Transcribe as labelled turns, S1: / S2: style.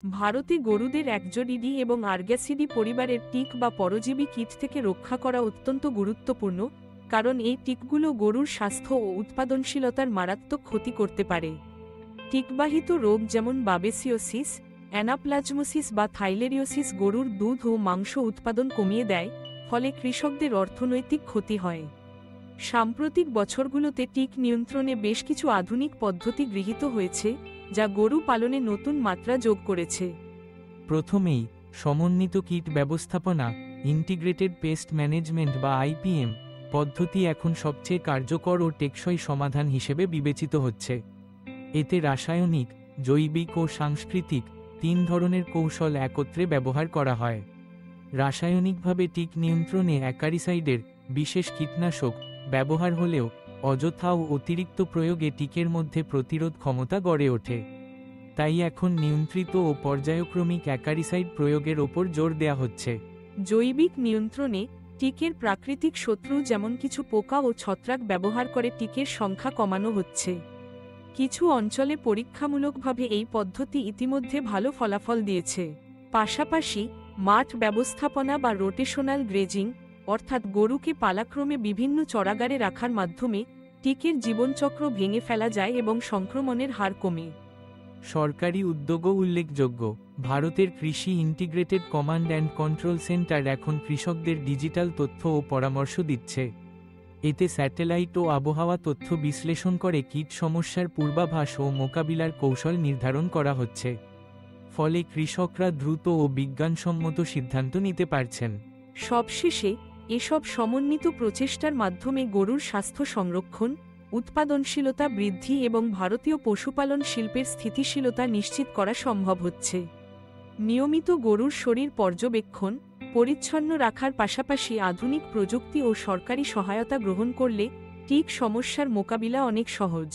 S1: ভারতে গরুদের একজোডিডি এবং আর্গ্যাসিডি পরিবারের টিক বা পরজীবী কীট থেকে রক্ষা করা অত্যন্ত গুরুত্বপূর্ণ, কারণ এই টিকগুলো গরুর স্বাস্থ্য ও উৎপাদনশীলতার মারাত্মক ক্ষতি করতে পারে। টিকবাহিত রোগ যেমন বাবেসিওসিস, অ্যানাপ্লাজমোসিস বা থাইলেরিওসিস গরুর দুধ ও মাংস উৎপাদন কমিয়ে দেয়, ফলে কৃষকদের অর্থনৈতিক ক্ষতি হয়। সাম্প্রতিক বছরগুলোতে টিক নিয়ন্ত্রণে বেশ কিছু আধুনিক পদ্ধতি গৃহীত হয়েছে, যা গরু পালনে নতুন মাত্রা যোগ করেছে।
S2: প্রথমেই সমন্বিত কীট ব্যবস্থাপনা, ইন্টিগ্রেটেড পেস্ট ম্যানেজমেন্ট বা আইপিএম পদ্ধতি এখন সবচেয়ে কার্যকর ও টেকসই সমাধান হিসেবে বিবেচিত হচ্ছে। এতে রাসায়নিক, জৈবিক ও সাংস্কৃতিক 3 ধরনের কৌশল একত্রে ব্যবহার করা হয়। রাসায়নিকভাবে টিক নিয়ন্ত্রণে অ্যাকারিসাইডের বিশেষ কীটনাশক ব্যবহার হলেও অযথা ও অতিরিক্ত প্রয়োগে টিকের মধ্যে প্রতিরোধ ক্ষমতা গড়ে ওঠে। তাই এখন নিয়ন্ত্রিত ও পর্যায়ক্রমিক অ্যাকারিসাইড প্রয়োগের ওপর জোর দেয়া হচ্ছে।
S1: জৈবিক নিয়ন্ত্রণে টিকের প্রাকৃতিক শত্রু যেমন কিছু পোকা ও ছত্রাক ব্যবহার করে টিকের সংখ্যা কমানো হচ্ছে। কিছু অঞ্চলে পরীক্ষামূলকভাবে এই পদ্ধতি ইতিমধ্যে ভালো ফলাফল দিয়েছে। পাশাপাশি মাঠ ব্যবস্থাপনা বা রোটেশনাল গ্রেজিং, অর্থাৎ গরুকে পালাক্রমে বিভিন্ন চরাগারে রাখার মাধ্যমে টিকের জীবনচক্র ভেঙে ফেলা যায় এবং সংক্রমণের হার কমে।
S2: সরকারি উদ্যোগও উল্লেখযোগ্য। ভারতের কৃষি integrated command and control centre এখন কৃষকদের ডিজিটাল তথ্য ও পরামর্শ দিচ্ছে। এতে স্যাটেলাইট ও আবহাওয়া তথ্য বিশ্লেষণ করে কীট সমস্যার পূর্বাভাস ও মোকাবিলার কৌশল নির্ধারণ করা হচ্ছে। ফলে কৃষকরা দ্রুত ও বিজ্ঞানসম্মত সিদ্ধান্ত নিতে পারছেন।
S1: সবশেষে এসব সমন্বিত প্রচেষ্টার মাধ্যমে গরুর স্বাস্থ্য সংরক্ষণ, উৎপাদনশীলতা বৃদ্ধি এবং ভারতীয় পশুপালন শিল্পের স্থিতিশীলতা নিশ্চিত করা সম্ভব হচ্ছে। নিয়মিত গরুর শরীর পর্যবেক্ষণ, পরিচ্ছন্ন রাখার পাশাপাশি আধুনিক প্রযুক্তি ও সরকারি সহায়তা গ্রহণ করলে টিক সমস্যার মোকাবিলা অনেক সহজ।